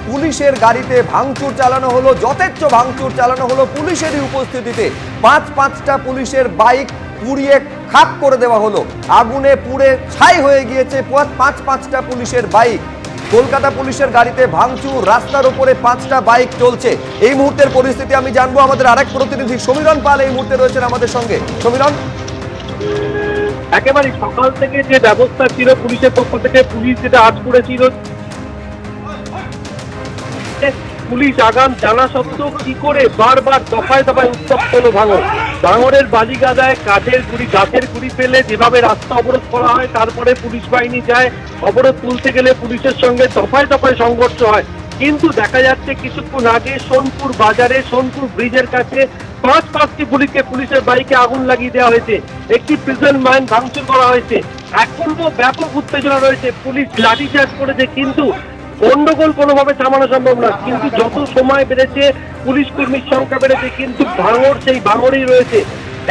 পুলিশের গাড়িতে ভাঙচুর চালানো হলো, যথেচ্ছ ভাঙচুর চালানো হলো পুলিশেরই উপস্থিতিতে। পাঁচটা পুলিশের বাইক পুড়িয়ে খাক করে দেওয়া হলো, আগুনে পুড়ে ছাই হয়ে গিয়েছে পাঁচটা পুলিশের বাইক। কলকাতা পুলিশের গাড়িতে ভাঙচুর, রাস্তার উপরে 5টা বাইক চলছে। এই মুহূর্তের পরিস্থিতি আমি জানবো, আমাদের আরেক প্রতিনিধি সমীরণ পাল এই মুহূর্তে রয়েছেন আমাদের সঙ্গে। সমীরণ, একেবারে সকাল থেকে যে ব্যবস্থা ছিল পুলিশের পক্ষ থেকে, পুলিশ যেটা আজ করেছিল, পুলিশ আগাম জানা সত্ত্বেও কি করে বারবার দফায় দফায় উত্তপ্ত হলো ভাঙড়ের বালিগাদায় গাছের গুড়ি ফেলে যেভাবে রাস্তা অবরোধ করা হয়, তারপরে পুলিশ বাহিনী যায়, অবরোধ তুলতে গেলে পুলিশের সঙ্গে দফায় দফায় সংঘর্ষ হয়। কিন্তু দেখা যাচ্ছে কিছুক্ষণ আগে সোনপুর বাজারে, সোনপুর ব্রিজের কাছে পাঁচটি পুলিশের বাইকে আগুন লাগিয়ে দেওয়া হয়েছে, একটি প্রিজন মাইন ভাঙচুর করা হয়েছে। এখনো ব্যাপক উত্তেজনা রয়েছে, পুলিশ লাঠিচার্জ করেছে, কিন্তু গন্ডগোল কোনোভাবে থামানো সম্ভব না। কিন্তু যত সময় বেড়েছে, পুলিশ কর্মীর সংখ্যা বেড়েছে, কিন্তু ভাঙড় সেই ভাঙড়ই রয়েছে।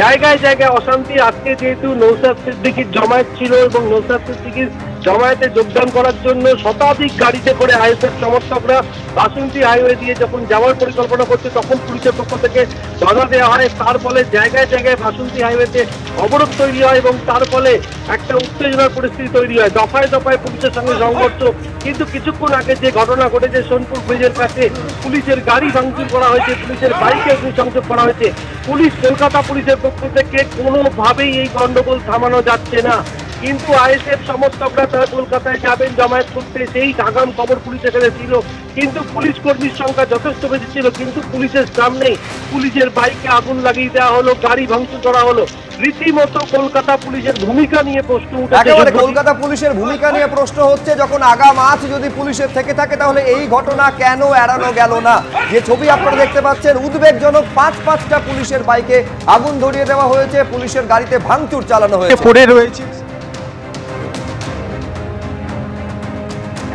জায়গায় জায়গায় অশান্তি। আজকে যেহেতু নৌসাদ সিদ্দিকীর জমায়েত ছিল এবং নৌসাদ সিদ্দিকীর জমায়েতে যোগদান করার জন্য শতাধিক গাড়িতে করে আইএসএফ সমর্থকরা বাসন্তী হাইওয়ে দিয়ে যখন যাওয়ার পরিকল্পনা করছে, তখন পুলিশের পক্ষ থেকে বাধা দেওয়া হয়। তার ফলে জায়গায় জায়গায় বাসন্তী হাইওয়েতে অবরোধ তৈরি হয় এবং তার ফলে একটা উত্তেজনার পরিস্থিতি তৈরি হয়, দফায় দফায় পুলিশের সঙ্গে সংঘর্ষ। কিন্তু কিছুক্ষণ আগে যে ঘটনা ঘটেছে, সোনপুর ব্রিজের কাছে পুলিশের গাড়ি ভাঙচুর করা হয়েছে, পুলিশের বাইকে অগ্নিসংযোগ করা হয়েছে। কলকাতা পুলিশের পক্ষ থেকে কোনোভাবেই এই গন্ডগোল থামানো যাচ্ছে না। কিন্তু আইএসএফ সমর্থকরা তারা কলকাতায় যাবেন জমায়েত করতে, সেই আগাম খবর পুলিশ এখানে ছিল, কিন্তু পুলিশ কর্মীর সংখ্যা যথেষ্ট বেশি ছিল, কিন্তু পুলিশের সামনেই পুলিশের বাইকে আগুন লাগিয়ে দেওয়া হলো, গাড়ি ভাঙচুর করা হলো। রীতিমতো কলকাতা পুলিশের ভূমিকা নিয়ে প্রশ্ন উঠেছে। একেবারে কলকাতা পুলিশের ভূমিকা নিয়ে প্রশ্ন হচ্ছে, যখন আগাম আঁচ যদি পুলিশের থেকে থাকে, তাহলে এই ঘটনা কেন এড়ানো গেল না? যে ছবি আপনারা দেখতে পাচ্ছেন, উদ্বেগজনক, পাঁচটা পুলিশের বাইকে আগুন ধরিয়ে দেওয়া হয়েছে, পুলিশের গাড়িতে ভাঙচুর চালানো হয়েছে। পড়ে রয়েছে,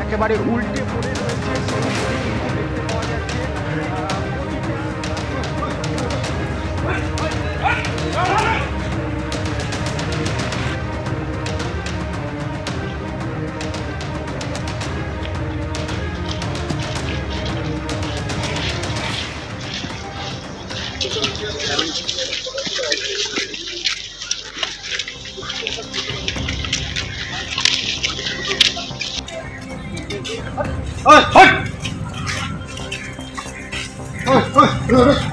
একেবারে উল্টে পড়ে রয়েছে, দেখতে পাওয়া যাচ্ছে। Oi!